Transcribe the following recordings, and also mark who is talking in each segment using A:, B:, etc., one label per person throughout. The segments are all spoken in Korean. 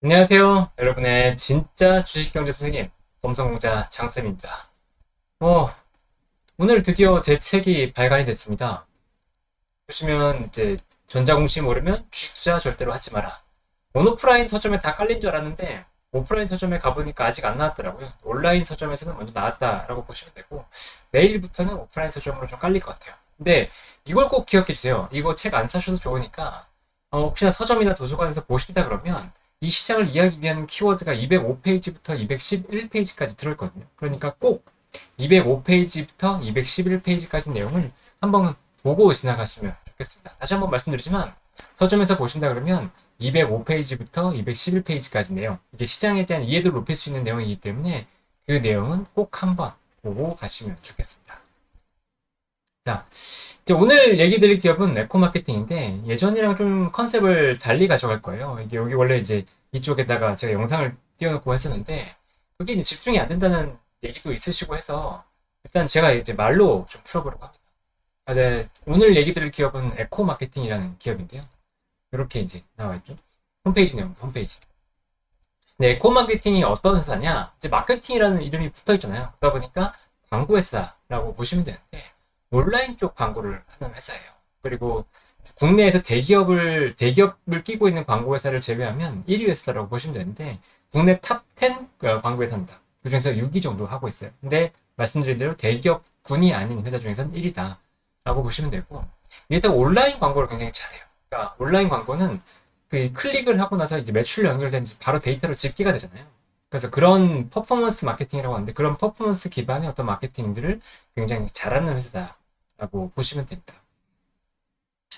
A: 안녕하세요. 여러분의 진짜 주식경제 선생님, 범성공자 장쌤입니다. 어, 오늘 드디어 제 책이 발간이 됐습니다. 보시면 이제 전자공시 모르면 주식 투자 절대로 하지 마라. 온오프라인 서점에 다 깔린 줄 알았는데 오프라인 서점에 가보니까 아직 안 나왔더라고요. 온라인 서점에서는 먼저 나왔다라고 보시면 되고 내일부터는 오프라인 서점으로 좀 깔릴 것 같아요. 근데 이걸 꼭 기억해 주세요. 이거 책 안 사셔도 좋으니까 혹시나 서점이나 도서관에서 보신다 그러면 이 시장을 이해하기 위한 키워드가 205페이지부터 211페이지까지 들어있거든요. 그러니까 꼭 205페이지부터 211페이지까지 내용을 한번 보고 지나가시면 좋겠습니다. 다시 한번 말씀드리지만 서점에서 보신다 그러면 205페이지부터 211페이지까지 내용, 이게 시장에 대한 이해도를 높일 수 있는 내용이기 때문에 그 내용은 꼭 한번 보고 가시면 좋겠습니다. 자, 이제 오늘 얘기 드릴 기업은 에코마케팅인데 예전이랑 좀 컨셉을 달리 가져갈 거예요. 이게 여기 원래 이제 이쪽에다가 제가 영상을 띄워놓고 했었는데 그게 이제 집중이 안 된다는 얘기도 있으시고 해서 일단 제가 이제 말로 좀 풀어보려고 합니다. 네, 오늘 얘기 드릴 기업은 에코마케팅이라는 기업인데요. 이렇게 이제 나와 있죠. 홈페이지 내용, 홈페이지. 네, 에코마케팅이 어떤 회사냐? 이제 마케팅이라는 이름이 붙어 있잖아요. 그러다 보니까 광고 회사라고 보시면 되는데 온라인 쪽 광고를 하는 회사예요. 그리고 국내에서 대기업을 끼고 있는 광고 회사를 제외하면 1위 회사라고 보시면 되는데 국내 탑 10 광고 회사입니다. 그 중에서 6위 정도 하고 있어요. 근데 말씀드린 대로 대기업군이 아닌 회사 중에서는 1위다 라고 보시면 되고 이 회사가 온라인 광고를 굉장히 잘해요. 그러니까 온라인 광고는 그 클릭을 하고 나서 이제 매출 연결된 바로 데이터로 집계가 되잖아요. 그래서 그런 퍼포먼스 마케팅이라고 하는데 그런 퍼포먼스 기반의 어떤 마케팅들을 굉장히 잘하는 회사라고 보시면 됩니다.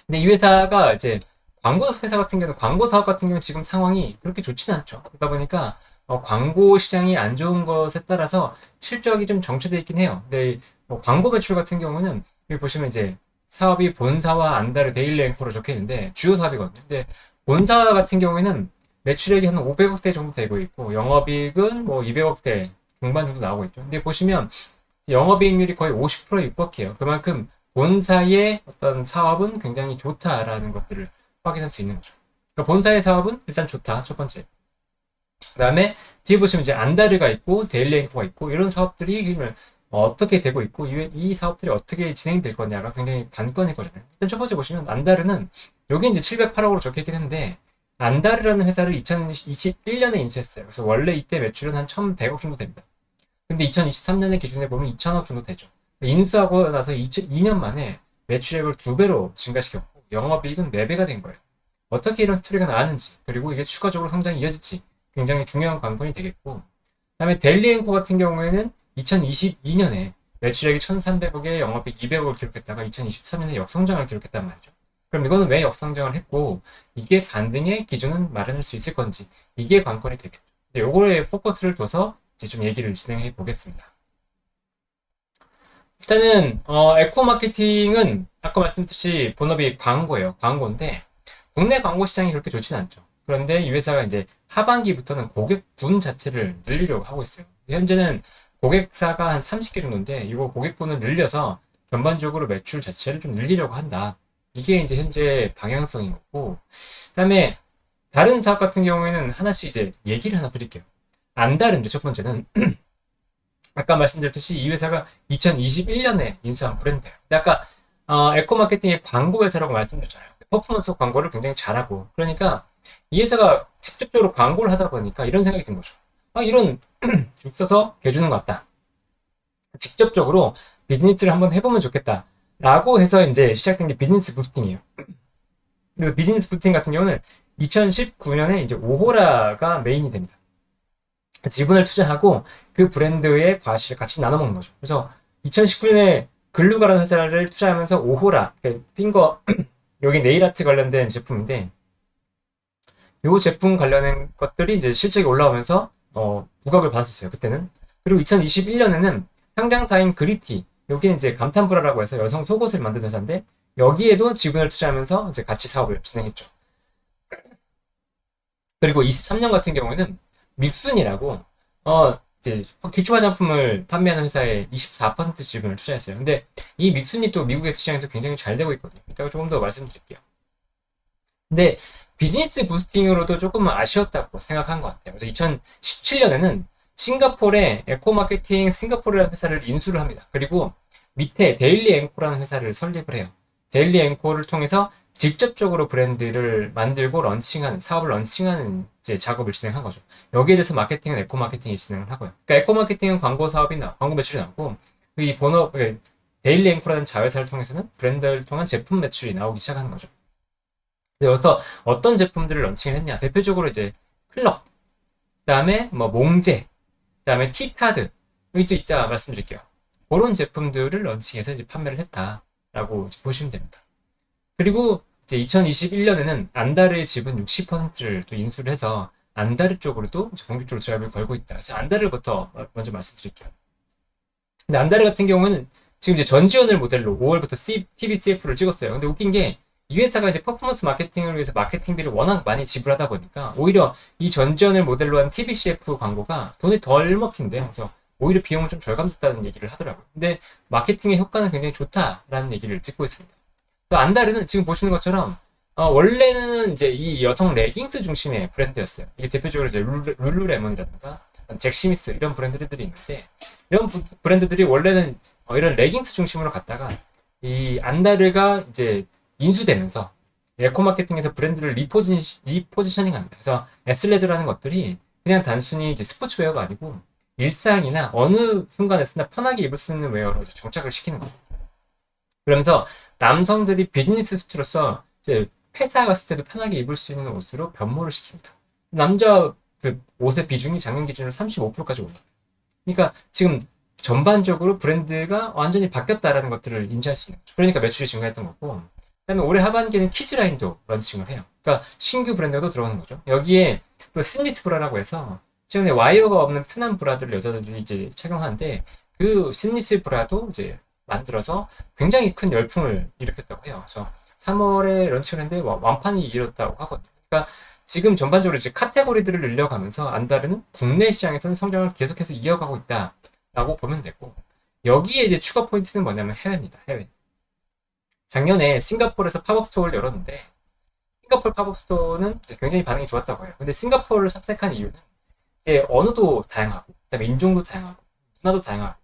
A: 근데 이 회사가 이제 광고 회사 같은 경우는 광고 사업 같은 경우는 지금 상황이 그렇게 좋지는 않죠. 그러다 보니까 광고 시장이 안 좋은 것에 따라서 실적이 좀 정체되어 있긴 해요. 근데 광고 매출 같은 경우는 여기 보시면 이제 사업이 본사와 안다르 데일리 앵커로 적혀 있는데 주요 사업이거든요. 근데 본사 같은 경우에는 매출액이 한 500억대 정도 되고 있고 영업이익은 뭐 200억대 중반 정도 나오고 있죠. 근데 보시면 영업이익률이 거의 50%에 육박해요. 그만큼 본사의 어떤 사업은 굉장히 좋다라는 것들을 확인할 수 있는 거죠. 그러니까 본사의 사업은 일단 좋다. 첫 번째. 그 다음에 뒤에 보시면 이제 안다르가 있고 데일리 앵커가 있고 이런 사업들이 어떻게 되고 있고 이 사업들이 어떻게 진행될 거냐가 굉장히 관건일 거잖아요. 일단 첫 번째 보시면 안다르는 여기 이제 708억으로 적혀 있긴 한데 안다르라는 회사를 2021년에 인수했어요. 그래서 원래 이때 매출은 한 1100억 정도 됩니다. 근데 2023년의 기준에 보면 2000억 정도 되죠. 인수하고 나서 2년 만에 매출액을 2배로 증가시켰고 영업이익은 4배가 된 거예요. 어떻게 이런 스토리가 나왔는지 그리고 이게 추가적으로 성장이 이어질지 굉장히 중요한 관건이 되겠고 그다음에 델리앤코 같은 경우에는 2022년에 매출액이 1300억에 영업이익 200억을 기록했다가 2023년에 역성장을 기록했단 말이죠. 그럼 이거는 왜 역성장을 했고 이게 반등의 기준은 마련할 수 있을 건지 이게 관건이 되겠죠. 요거에 포커스를 둬서 이제 좀 얘기를 진행해 보겠습니다. 일단은 에코 마케팅은 아까 말씀드렸듯이 본업이 광고예요. 광고인데 국내 광고 시장이 그렇게 좋지는 않죠. 그런데 이 회사가 이제 하반기부터는 고객군 자체를 늘리려고 하고 있어요. 현재는 고객사가 한 30개 정도인데 이거 고객군을 늘려서 전반적으로 매출 자체를 좀 늘리려고 한다. 이게 이제 현재 방향성인 거고 그다음에 다른 사업 같은 경우에는 하나씩 이제 얘기를 하나 드릴게요. 안 다른데 첫 번째는 아까 말씀드렸듯이 이 회사가 2021년에 인수한 브랜드예요. 근데 아까 에코마케팅의 광고 회사라고 말씀드렸잖아요. 퍼포먼스 광고를 굉장히 잘하고 그러니까 이 회사가 직접적으로 광고를 하다 보니까 이런 생각이 든 거죠. 이런 줄 서서 개주는 것 같다. 직접적으로 비즈니스를 한번 해보면 좋겠다. 라고 해서 이제 시작된 게 비즈니스 부스팅이에요. 그래서 비즈니스 부스팅 같은 경우는 2019년에 이제 오호라가 메인이 됩니다. 지분을 투자하고 그 브랜드의 과실을 같이 나눠 먹는 거죠. 그래서 2019년에 글루가라는 회사를 투자하면서 오호라, 핑거, 여기 네일아트 관련된 제품인데, 요 제품 관련된 것들이 이제 실적이 올라오면서, 부각을 받았었어요, 그때는. 그리고 2021년에는 상장사인 그리티, 여기는 이제 감탄브라라고 해서 여성 속옷을 만드는 회사인데, 여기에도 지분을 투자하면서 이제 같이 사업을 진행했죠. 그리고 23년 같은 경우에는 믹순이라고 이제 기초 화장품을 판매하는 회사에 24% 지분을 투자했어요. 근데 이 믹순이 또 미국의 시장에서 굉장히 잘 되고 있거든요. 이따가 조금 더 말씀드릴게요. 근데 비즈니스 부스팅으로도 조금은 아쉬웠다고 생각한 것 같아요. 그래서 2017년에는 싱가포르의 에코마케팅 싱가포르라는 회사를 인수를 합니다. 그리고 밑에 데일리 앵코라는 회사를 설립을 해요. 데일리 앵코를 통해서 직접적으로 브랜드를 만들고 런칭하는, 사업을 런칭하는 이제 작업을 진행한 거죠. 여기에 대해서 마케팅은 에코 마케팅이 진행을 하고요. 그러니까 에코 마케팅은 광고 사업이 광고 매출이 나오고, 이 본업, 데일리 앵코라는 자회사를 통해서는 브랜드를 통한 제품 매출이 나오기 시작하는 거죠. 여기서 어떤 제품들을 런칭을 했냐? 대표적으로 이제 클럭, 그다음에 뭐 몽제, 그다음에 티타드, 여기 또 있다 말씀드릴게요. 그런 제품들을 런칭해서 이제 판매를 했다라고 이제 보시면 됩니다. 그리고 이제 2021년에는 안다르의 지분 60%를 또 인수를 해서 안다르 쪽으로도 본격적으로 드라이브를 걸고 있다. 그래서 안다르부터 먼저 말씀드릴게요. 근데 안다르 같은 경우는 지금 이제 전지현을 모델로 5월부터 TVCF를 찍었어요. 근데 웃긴 게 이 회사가 이제 퍼포먼스 마케팅을 위해서 마케팅비를 워낙 많이 지불하다 보니까 오히려 이 전지현을 모델로 한 TVCF 광고가 돈이 덜 먹힌대요. 그래서 오히려 비용은 좀 절감됐다는 얘기를 하더라고요. 근데 마케팅의 효과는 굉장히 좋다라는 얘기를 찍고 있습니다. 안다르는 지금 보시는 것처럼 원래는 이제 이 여성 레깅스 중심의 브랜드였어요. 이게 대표적으로 이제 룰루레몬이라든가 잭스미스 이런 브랜드들이 있는데 이런 브랜드들이 원래는 이런 레깅스 중심으로 갔다가 이 안다르가 이제 인수되면서 에코 마케팅에서 브랜드를 리포지셔닝합니다. 그래서 에슬레저라는 것들이 그냥 단순히 이제 스포츠웨어가 아니고 일상이나 어느 순간에서나 편하게 입을 수 있는 웨어로 정착을 시키는 거죠. 그러면서 남성들이 비즈니스 수트로서 이제 회사 갔을 때도 편하게 입을 수 있는 옷으로 변모를 시킵니다. 남자 그 옷의 비중이 작년 기준으로 35%까지 올라요. 그러니까 지금 전반적으로 브랜드가 완전히 바뀌었다라는 것들을 인지할 수 있는 거죠. 그러니까 매출이 증가했던 거고, 그다음에 올해 하반기에는 키즈 라인도 런칭을 해요. 그러니까 신규 브랜드가 또 들어오는 거죠. 여기에 또 스미스 브라라고 해서 최근에 와이어가 없는 편한 브라들을 여자들이 이제 착용하는데 그 스미스 브라도 이제 만들어서 굉장히 큰 열풍을 일으켰다고 해요. 그래서 3월에 런칭을 했는데 완판이 이뤘다고 하거든요. 그러니까 지금 전반적으로 이제 카테고리들을 늘려가면서 안다르는 국내 시장에서는 성장을 계속해서 이어가고 있다라고 보면 되고, 여기에 이제 추가 포인트는 뭐냐면 해외입니다. 해외. 작년에 싱가포르에서 팝업 스토어를 열었는데 싱가포르 팝업 스토어는 굉장히 반응이 좋았다고 해요. 근데 싱가포르를 선택한 이유는 이제 언어도 다양하고, 그다음에 인종도 다양하고, 문화도 다양하고,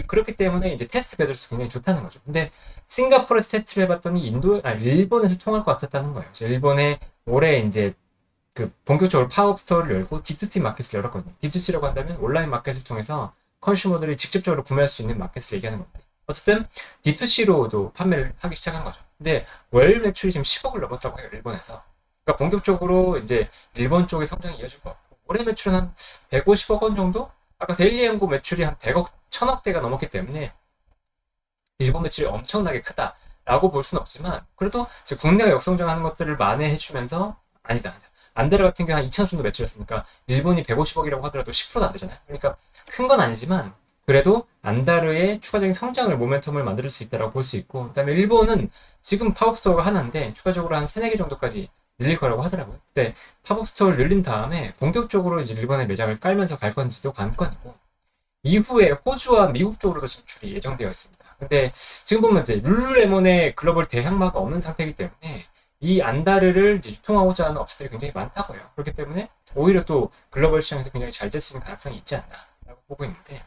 A: 그렇기 때문에 이제 테스트 배들수 굉장히 좋다는 거죠. 근데 싱가포르에서 테스트를 해봤더니 일본에서 통할 것 같았다는 거예요. 일본에 올해 이제 그 본격적으로 팝업 스토어를 열고 D2C 마켓을 열었거든요. D2C라고 한다면 온라인 마켓을 통해서 컨슈머들이 직접적으로 구매할 수 있는 마켓을 얘기하는 건데, 어쨌든 D2C로도 판매를 하기 시작한 거죠. 근데 월 매출이 지금 10억을 넘었다고 해요, 일본에서. 그러니까 본격적으로 이제 일본 쪽의 성장이 이어질 것 같고, 올해 매출은 한 150억 원 정도? 아까 데일리 앵고 매출이 한 100억, 1000억대가 넘었기 때문에 일본 매출이 엄청나게 크다라고 볼 수는 없지만, 그래도 국내가 역성장하는 것들을 만회해주면서, 아니다. 안데르 같은 경우 한 2천 정도 매출이었으니까 일본이 150억이라고 하더라도 10%도 안 되잖아요. 그러니까 큰 건 아니지만 그래도 안다르의 추가적인 성장을 모멘텀을 만들 수 있다고 볼 수 있고, 그다음에 일본은 지금 팝업스토어가 하나인데 추가적으로 한 3, 4개 정도까지 늘릴 거라고 하더라고요. 근데 팝업스토어를 늘린 다음에 본격적으로 이제 일본의 매장을 깔면서 갈 건지도 관건이고, 이후에 호주와 미국 쪽으로도 진출이 예정되어 있습니다. 근데 지금 보면 이제 룰루레몬의 글로벌 대항마가 없는 상태이기 때문에 이 안다르를 유통하고자 하는 업체들이 굉장히 많다고요. 그렇기 때문에 오히려 또 글로벌 시장에서 굉장히 잘 될 수 있는 가능성이 있지 않나라고 보고 있는데,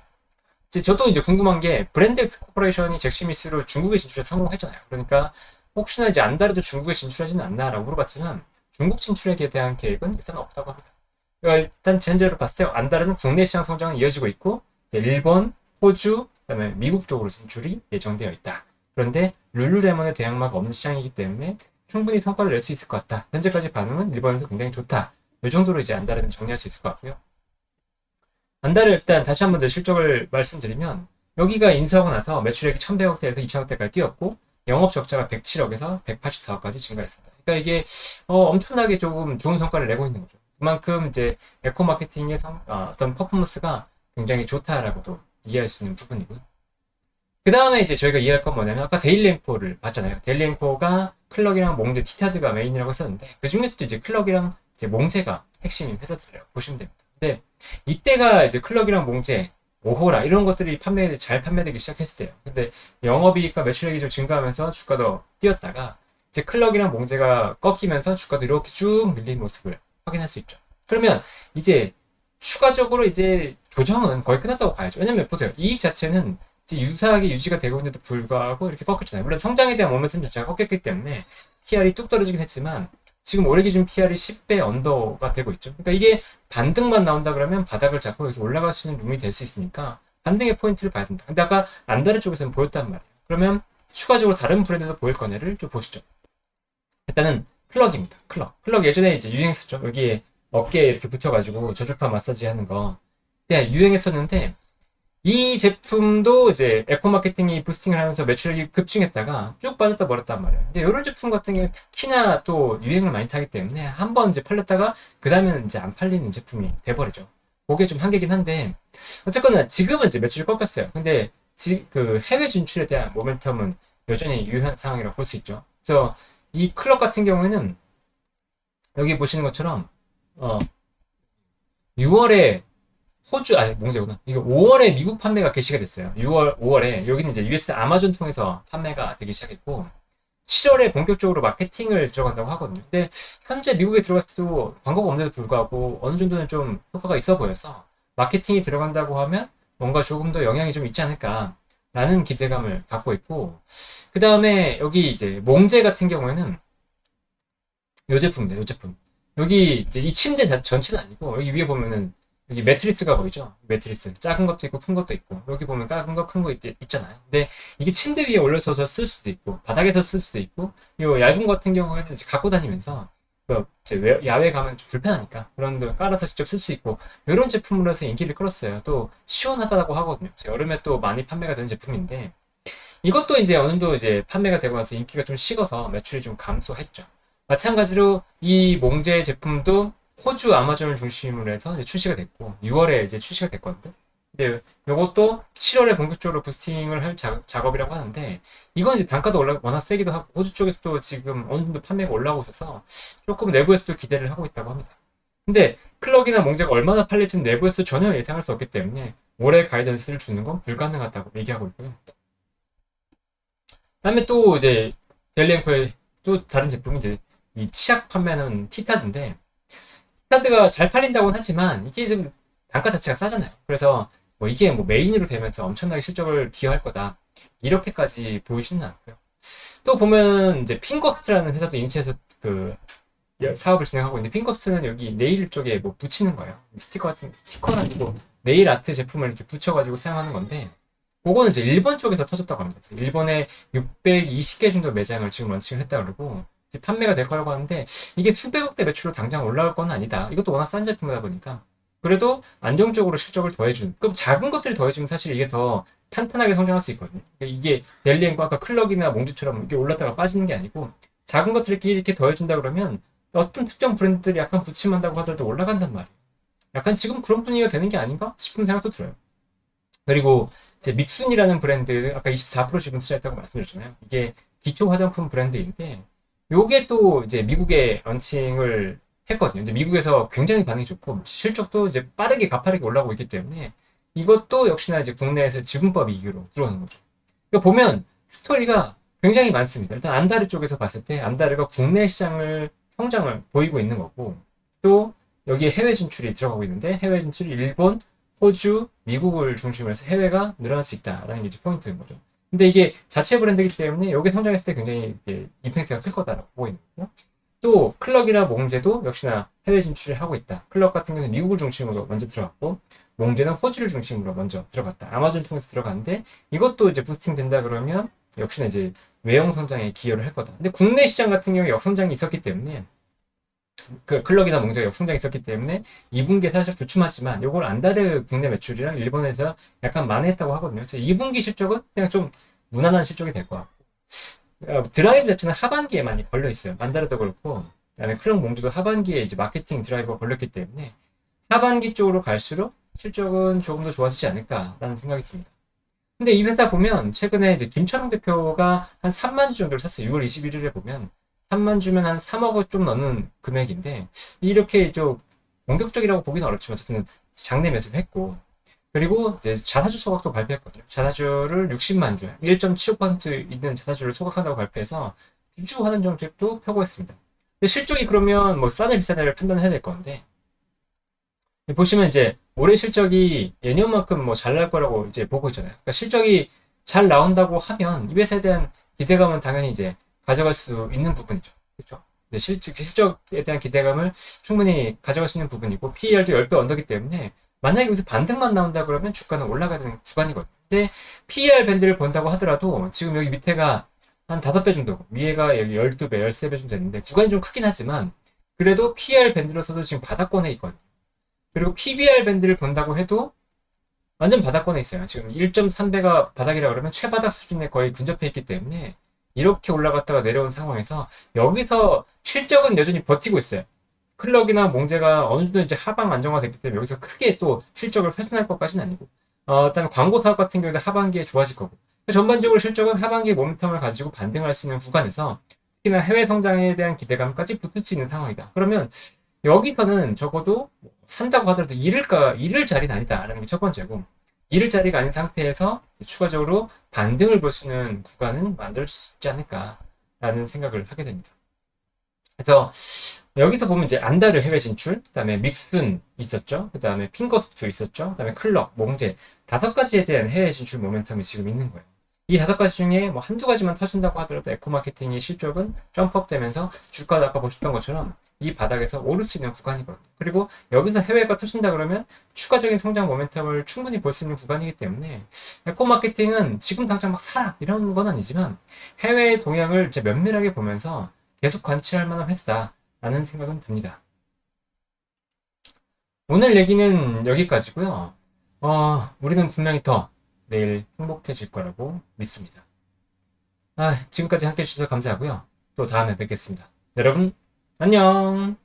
A: 저도 이제 궁금한 게 브랜드 코퍼레이션이 잭스미스로 중국에 진출에 성공했잖아요. 그러니까 혹시나 이제 안다르도 중국에 진출하지는 않나라고 물어봤지만 중국 진출에 대한 계획은 일단 없다고 합니다. 그러니까 일단 전제로 봤을 때 안다르는 국내 시장 성장은 이어지고 있고, 일본, 호주, 그다음에 미국 쪽으로 진출이 예정되어 있다. 그런데 룰루레몬의 대항마가 없는 시장이기 때문에 충분히 성과를 낼 수 있을 것 같다. 현재까지 반응은 일본에서 굉장히 좋다. 이 정도로 이제 안다르는 정리할 수 있을 것 같고요. 안다르 일단 다시 한번 더 실적을 말씀드리면, 여기가 인수하고 나서 매출액이 1100억대에서 2000억대까지 뛰었고 영업 적자가 107억에서 184억까지 증가했습니다. 그러니까 이게 엄청나게 조금 좋은 성과를 내고 있는 거죠. 그만큼 이제 에코 마케팅의 어떤 퍼포먼스가 굉장히 좋다라고도 이해할 수 있는 부분이고요. 그 다음에 이제 저희가 이해할 건 뭐냐면, 아까 데일리앵코를 봤잖아요. 데일리앵코가 클럭이랑 몽제, 티타드가 메인이라고 했었는데 그 중에서도 이제 클럭이랑 이제 몽제가 핵심인 회사들이라고 보시면 됩니다. 근데 이때가 이제 클럭이랑 몽제, 오호라 이런 것들이 잘 판매되기 시작했을 때요. 근데 영업이익과 매출액이 좀 증가하면서 주가도 뛰었다가 이제 클럭이랑 몽제가 꺾이면서 주가도 이렇게 쭉 밀린 모습을 확인할 수 있죠. 그러면 이제 추가적으로 이제 조정은 거의 끝났다고 봐야죠. 왜냐면 보세요. 이익 자체는 이제 유사하게 유지가 되고 있는데도 불구하고 이렇게 꺾였잖아요. 물론 성장에 대한 모멘텀 자체가 꺾였기 때문에 PR이 뚝 떨어지긴 했지만 지금 올해 기준 PR이 10배 언더가 되고 있죠. 그러니까 이게 반등만 나온다 그러면 바닥을 잡고 여기서 올라갈 수 있는 룸이 될 수 있으니까 반등의 포인트를 봐야 된다. 근데 아까 안다르 쪽에서는 보였단 말이에요. 그러면 추가적으로 다른 브랜드에서 보일 거네를 좀 보시죠. 일단은 클럭입니다. 클럭 예전에 이제 유행했었죠. 여기에 어깨에 이렇게 붙여가지고 저주파 마사지 하는 거. 네, 유행했었는데 이 제품도 이제 에코 마케팅이 부스팅을 하면서 매출이 급증했다가 쭉 빠졌다 버렸단 말이에요. 근데 이런 제품 같은 경우는 특히나 또 유행을 많이 타기 때문에 한번 이제 팔렸다가 그 다음에는 이제 안 팔리는 제품이 돼버리죠. 그게 좀 한계긴 한데 어쨌거나 지금은 이제 매출이 꺾였어요. 근데 그 해외 진출에 대한 모멘텀은 여전히 유효한 상황이라고 볼 수 있죠. 그래서 이 클럽 같은 경우에는 여기 보시는 것처럼 6월에 호주 몽제구나. 이게 5월에 미국 판매가 개시가 됐어요. 5월에 여기는 이제 US 아마존 통해서 판매가 되기 시작했고 7월에 본격적으로 마케팅을 들어간다고 하거든요. 근데 현재 미국에 들어갔을 때도 광고가 없는데도 불구하고 어느 정도는 좀 효과가 있어 보여서 마케팅이 들어간다고 하면 뭔가 조금 더 영향이 좀 있지 않을까라는 기대감을 갖고 있고 그 다음에 여기 이제 몽제 같은 경우에는 요 제품입니다. 요 제품. 여기 이제 이 침대 전체는 아니고 여기 위에 보면은 여기 매트리스가 보이죠? 매트리스. 작은 것도 있고 큰 것도 있고 여기 보면 작은 거 큰 거 있잖아요. 근데 이게 침대 위에 올려서 쓸 수도 있고 바닥에서 쓸 수도 있고 이 얇은 거 같은 경우에는 이제 갖고 다니면서 이제 야외 가면 좀 불편하니까 그런 데 깔아서 직접 쓸 수 있고 이런 제품으로 해서 인기를 끌었어요. 또 시원하다고 하거든요. 여름에 또 많이 판매가 되는 제품인데 이것도 이제 어느 정도 이제 판매가 되고 나서 인기가 좀 식어서 매출이 좀 감소했죠. 마찬가지로 이 몽제 제품도 호주 아마존을 중심으로 해서 이제 출시가 됐고 6월에 이제 출시가 됐거든요. 근데 이것도 7월에 본격적으로 부스팅을 할 작업이라고 하는데 이건 이제 단가도 워낙 세기도 하고 호주 쪽에서도 지금 어느 정도 판매가 올라오고 있어서 조금 내부에서도 기대를 하고 있다고 합니다. 근데 클럭이나 몽제가 얼마나 팔릴지는 내부에서 전혀 예상할 수 없기 때문에 올해 가이던스를 주는 건 불가능하다고 얘기하고 있고요. 다음에 또 이제 델리앤코의 또 다른 제품이 이제 이 치약 판매하는 티타드인데 티타드가 잘 팔린다고는 하지만 이게 좀 단가 자체가 싸잖아요. 그래서 뭐 이게 뭐 메인으로 되면서 엄청나게 실적을 기여할 거다 이렇게까지 보이지는 않고요. 또 보면 이제 핑거스트라는 회사도 인수해서 그 사업을 진행하고 있는데 핑거스트는 여기 네일 쪽에 뭐 붙이는 거예요. 스티커는 아니고 네일 아트 제품을 이렇게 붙여가지고 사용하는 건데 그거는 이제 일본 쪽에서 터졌다고 합니다. 일본에 620개 정도 매장을 지금 런칭을 했다 그러고 판매가 될 거라고 하는데 이게 수백억대 매출로 당장 올라올 건 아니다. 이것도 워낙 싼 제품이다 보니까 그래도 안정적으로 실적을 더해준 그럼 작은 것들이 더해주면 사실 이게 더 탄탄하게 성장할 수 있거든요. 이게 델리앤과 아까 클럭이나 몽주처럼 이렇게 올랐다가 빠지는 게 아니고 작은 것들끼리 이렇게 더해준다 그러면 어떤 특정 브랜드들이 약간 부침한다고 하더라도 올라간단 말이에요. 약간 지금 그런 분위기가 되는 게 아닌가 싶은 생각도 들어요. 그리고 이제 믹순이라는 브랜드 아까 24% 지금 투자했다고 말씀드렸잖아요. 이게 기초 화장품 브랜드인데 요게 또 이제 미국에 런칭을 했거든요. 이제 미국에서 굉장히 반응이 좋고 실적도 이제 빠르게 가파르게 올라오고 있기 때문에 이것도 역시나 이제 국내에서 지분법 이기로 들어오는 거죠. 그러니까 보면 스토리가 굉장히 많습니다. 일단 안다르 쪽에서 봤을 때 안다르가 국내 시장을 성장을 보이고 있는 거고 또 여기에 해외 진출이 들어가고 있는데 해외 진출이 일본, 호주, 미국을 중심으로 해서 해외가 늘어날 수 있다라는 게 이제 포인트인 거죠. 근데 이게 자체 브랜드이기 때문에 여기 성장했을 때 굉장히 임팩트가 클 거다라고 보고 있는 거고 또 클럭이나 몽제도 역시나 해외 진출을 하고 있다. 클럭 같은 경우는 미국을 중심으로 먼저 들어갔고 몽제는 호주를 중심으로 먼저 들어갔다. 아마존 통해서 들어갔는데 이것도 이제 부스팅 된다 그러면 역시나 이제 외형 성장에 기여를 할 거다. 근데 국내 시장 같은 경우에 역성장이 있었기 때문에 그 클럭이나 몽제가 역성장이 있었기 때문에 2분기에 살짝 주춤하지만 요걸 안다르 국내 매출이랑 일본에서 약간 만회했다고 하거든요. 2분기 실적은 그냥 좀 무난한 실적이 될 것 같고 드라이브 자체는 하반기에 많이 걸려 있어요. 안다르도 그렇고 그다음에 클럭 몽주도 하반기에 이제 마케팅 드라이버가 걸렸기 때문에 하반기 쪽으로 갈수록 실적은 조금 더 좋아지지 않을까라는 생각이 듭니다. 근데 이 회사 보면 최근에 이제 김철웅 대표가 한 3만 주 정도를 샀어요. 6월 21일에 보면 3만 주면 한 3억을 좀 넘는 금액인데 이렇게 좀 공격적이라고 보기는 어렵지만 어쨌든 장내 매수를 했고 그리고 이제 자사주 소각도 발표했거든요. 자사주를 60만 주, 1.75% 있는 자사주를 소각한다고 발표해서 주주하는 정책도 펴고 있습니다. 근데 실적이 그러면 뭐 싸냐 비싸냐를 판단해야 될 건데, 보시면 이제 올해 실적이 예년만큼 뭐 잘 날 거라고 이제 보고 있잖아요. 그러니까 실적이 잘 나온다고 하면 이 회사에 대한 기대감은 당연히 이제 가져갈 수 있는 부분이죠. 그렇죠? 네, 실적에 대한 기대감을 충분히 가져갈 수 있는 부분이고 PER도 10배 언더기 때문에 만약에 여기서 반등만 나온다 그러면 주가는 올라가는 구간이거든요. 근데 PER 밴드를 본다고 하더라도 지금 여기 밑에가 한 5배 정도, 위에가 여기 12배, 13배 정도 됐는데 구간이 좀 크긴 하지만 그래도 PER 밴드로서도 지금 바닥권에 있거든요. 그리고 PBR 밴드를 본다고 해도 완전 바닥권에 있어요. 지금 1.3배가 바닥이라 그러면 최바닥 수준에 거의 근접해 있기 때문에 이렇게 올라갔다가 내려온 상황에서 여기서 실적은 여전히 버티고 있어요. 클럭이나 몽제가 어느 정도 이제 하방 안정화됐기 때문에 여기서 크게 또 실적을 훼손할 것까지는 아니고 그다음에 광고 사업 같은 경우도 하반기에 좋아질 거고 전반적으로 실적은 하반기에 모멘텀을 가지고 반등할 수 있는 구간에서 특히나 해외 성장에 대한 기대감까지 붙을 수 있는 상황이다. 그러면 여기서는 적어도 산다고 하더라도 잃을 자리는 아니다라는 게 첫 번째고 잃을 자리가 아닌 상태에서 추가적으로 반등을 볼 수 있는 구간은 만들 수 있지 않을까라는 생각을 하게 됩니다. 그래서 여기서 보면 이제 안다르 해외 진출, 그다음에 믹순 있었죠, 그다음에 핑거스투 있었죠, 그다음에 클럭, 몽제 5가지에 대한 해외 진출 모멘텀이 지금 있는 거예요. 이 5가지 중에 뭐 한두 가지만 터진다고 하더라도 에코마케팅의 실적은 점프업 되면서 주가도 아까 보셨던 것처럼 이 바닥에서 오를 수 있는 구간이거든요. 그리고 여기서 해외가 터진다 그러면 추가적인 성장 모멘텀을 충분히 볼 수 있는 구간이기 때문에 에코마케팅은 지금 당장 막 사라 이런 건 아니지만 해외 동향을 이제 면밀하게 보면서 계속 관찰할 만한 회사라는 생각은 듭니다. 오늘 얘기는 여기까지고요. 우리는 분명히 더 내일 행복해질 거라고 믿습니다. 지금까지 함께 해주셔서 감사하고요. 또 다음에 뵙겠습니다. 여러분, 안녕!